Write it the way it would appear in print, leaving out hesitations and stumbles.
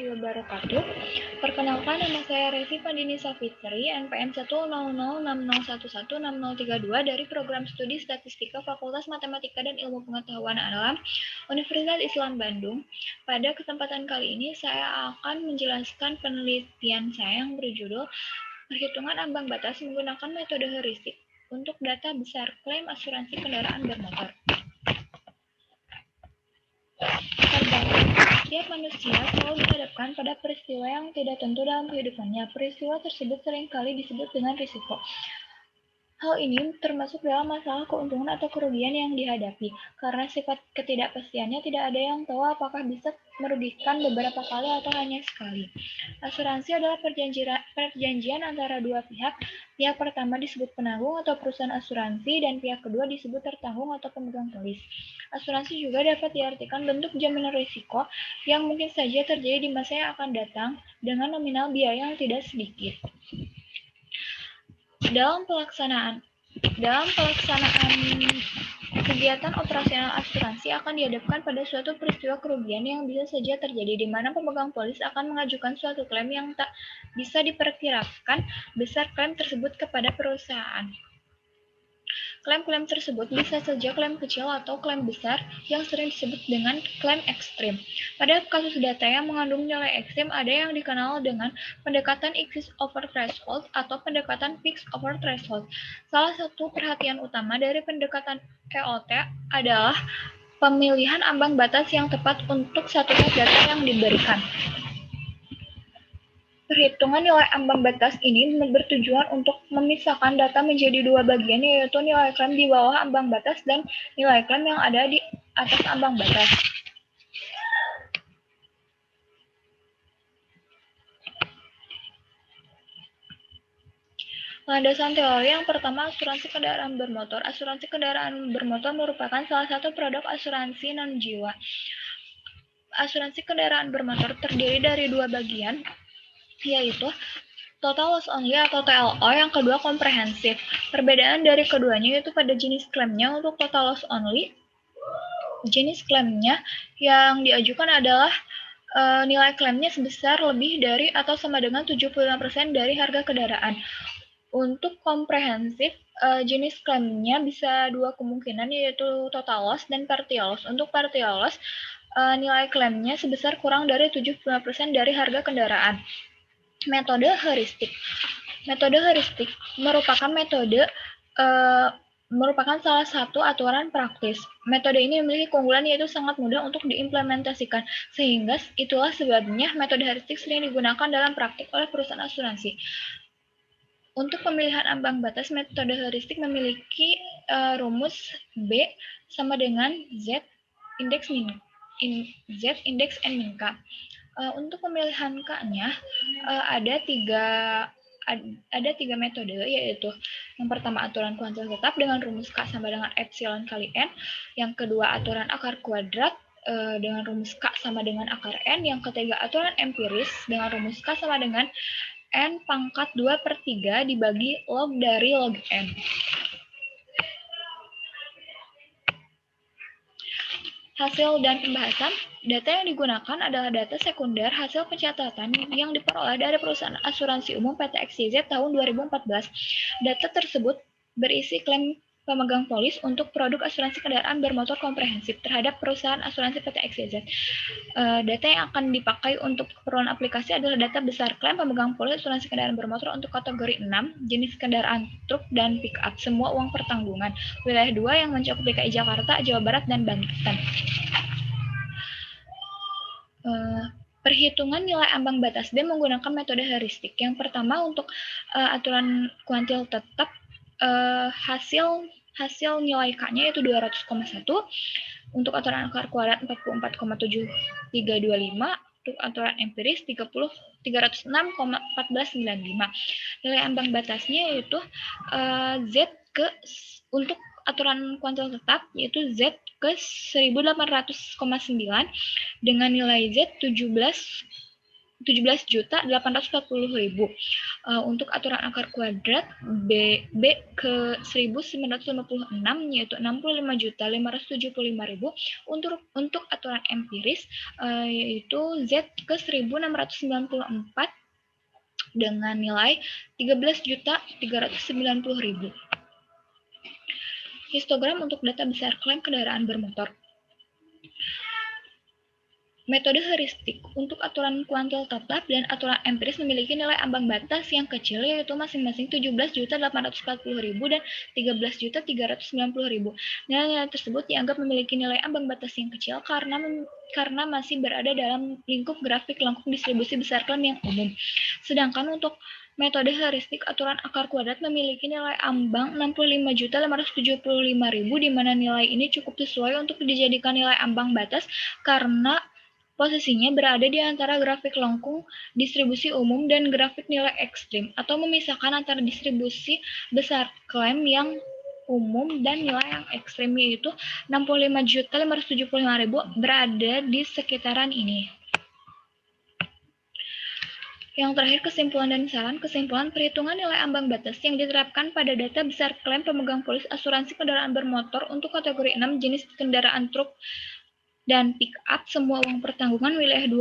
wabarakatuh. Perkenalkan, nama saya Revi Pandini Safitri, NPM 10060116032 dari Program Studi Statistika Fakultas Matematika dan Ilmu Pengetahuan Alam Universitas Islam Bandung. Pada kesempatan kali ini saya akan menjelaskan penelitian saya yang berjudul Perhitungan Ambang Batas menggunakan metode heuristik untuk data besar klaim asuransi kendaraan bermotor. Setiap manusia selalu dihadapkan pada peristiwa yang tidak tentu dalam kehidupannya. Peristiwa tersebut seringkali disebut dengan risiko. Hal ini termasuk dalam masalah keuntungan atau kerugian yang dihadapi. Karena sifat ketidakpastiannya, tidak ada yang tahu apakah bisa merugikan beberapa kali atau hanya sekali. Asuransi adalah perjanjian antara dua pihak. Pihak pertama disebut penanggung atau perusahaan asuransi, dan pihak kedua disebut tertanggung atau pemegang polis. Asuransi juga dapat diartikan bentuk jaminan risiko yang mungkin saja terjadi di masa yang akan datang dengan nominal biaya yang tidak sedikit. Dalam pelaksanaan kegiatan operasional asuransi akan dihadapkan pada suatu peristiwa kerugian yang bisa saja terjadi, di mana pemegang polis akan mengajukan suatu klaim yang tak bisa diperkirakan besar klaim tersebut kepada perusahaan. Klaim-klaim tersebut bisa saja klaim kecil atau klaim besar yang sering disebut dengan klaim ekstrim. Pada kasus data yang mengandung nilai ekstrim, ada yang dikenal dengan pendekatan excess over threshold atau pendekatan fixed over threshold. Salah satu perhatian utama dari pendekatan EOT adalah pemilihan ambang batas yang tepat untuk satu set data yang diberikan. Perhitungan nilai ambang batas ini bertujuan untuk memisahkan data menjadi dua bagian, yaitu nilai klaim di bawah ambang batas dan nilai klaim yang ada di atas ambang batas. Landasan teori yang pertama, asuransi kendaraan bermotor. Asuransi kendaraan bermotor merupakan salah satu produk asuransi non-jiwa. Asuransi kendaraan bermotor terdiri dari dua bagian, yaitu total loss only atau TLO, yang kedua komprehensif. Perbedaan dari keduanya yaitu pada jenis klaimnya. Untuk total loss only, jenis klaimnya yang diajukan adalah nilai klaimnya sebesar lebih dari atau sama dengan 75% dari harga kendaraan. Untuk komprehensif, jenis klaimnya bisa dua kemungkinan, yaitu total loss dan partial loss. Untuk partial loss, nilai klaimnya sebesar kurang dari 75% dari harga kendaraan. Metode heuristik. Metode heuristik merupakan salah satu aturan praktis. Metode ini memiliki keunggulan yaitu sangat mudah untuk diimplementasikan, sehingga itulah sebabnya metode heuristik sering digunakan dalam praktik oleh perusahaan asuransi. Untuk pemilihan ambang batas, metode heuristik memiliki rumus B sama dengan Z indeks N min K. Untuk pemilihan K-nya ada tiga metode, yaitu yang pertama aturan kuantil tetap dengan rumus K sama dengan epsilon kali N, yang kedua aturan akar kuadrat dengan rumus K sama dengan akar N, yang ketiga aturan empiris dengan rumus K sama dengan N pangkat 2/3 dibagi log dari log N. Hasil dan pembahasan. Data yang digunakan adalah data sekunder hasil pencatatan yang diperoleh dari perusahaan asuransi umum PT XYZ tahun 2014. Data tersebut berisi klaim pemegang polis untuk produk asuransi kendaraan bermotor komprehensif terhadap perusahaan asuransi PT XYZ. Data yang akan dipakai untuk keperluan aplikasi adalah data besar klaim pemegang polis asuransi kendaraan bermotor untuk kategori 6, jenis kendaraan truk dan pick up, semua uang pertanggungan. Wilayah 2 yang mencakup DKI Jakarta, Jawa Barat, dan Banten. Perhitungan nilai ambang batas B menggunakan metode heuristik. Yang pertama, untuk aturan kuantil tetap, hasil nilai K-nya yaitu 200,1, untuk aturan akar kuadrat 44,7325, untuk aturan empiris 306,1495. Nilai ambang batasnya yaitu untuk aturan kuantil tetap yaitu Z ke 1800,9 dengan nilai Z 17 17.840.000. Untuk aturan akar kuadrat B ke 1956 yaitu 65.575.000. Untuk aturan empiris yaitu Z ke 1694 dengan nilai 13.390.000. Histogram untuk data besar klaim kendaraan bermotor. Metode heuristik untuk aturan kuantil tetap dan aturan empiris memiliki nilai ambang batas yang kecil, yaitu masing-masing 17.840.000 dan 13.390.000. Nilai-nilai tersebut dianggap memiliki nilai ambang batas yang kecil karena masih berada dalam lingkup grafik lengkung distribusi besar klaim yang umum. Sedangkan untuk metode heuristik aturan akar kuadrat memiliki nilai ambang 65.575.000, di mana nilai ini cukup sesuai untuk dijadikan nilai ambang batas karena posisinya berada di antara grafik lengkung distribusi umum dan grafik nilai ekstrim, atau memisahkan antara distribusi besar klaim yang umum dan nilai yang ekstrim, yaitu 65.575.000 berada di sekitaran ini. Yang terakhir, kesimpulan dan saran. Kesimpulan, perhitungan nilai ambang batas yang diterapkan pada data besar klaim pemegang polis asuransi kendaraan bermotor untuk kategori 6 jenis kendaraan truk dan pick up semua uang pertanggungan wilayah 2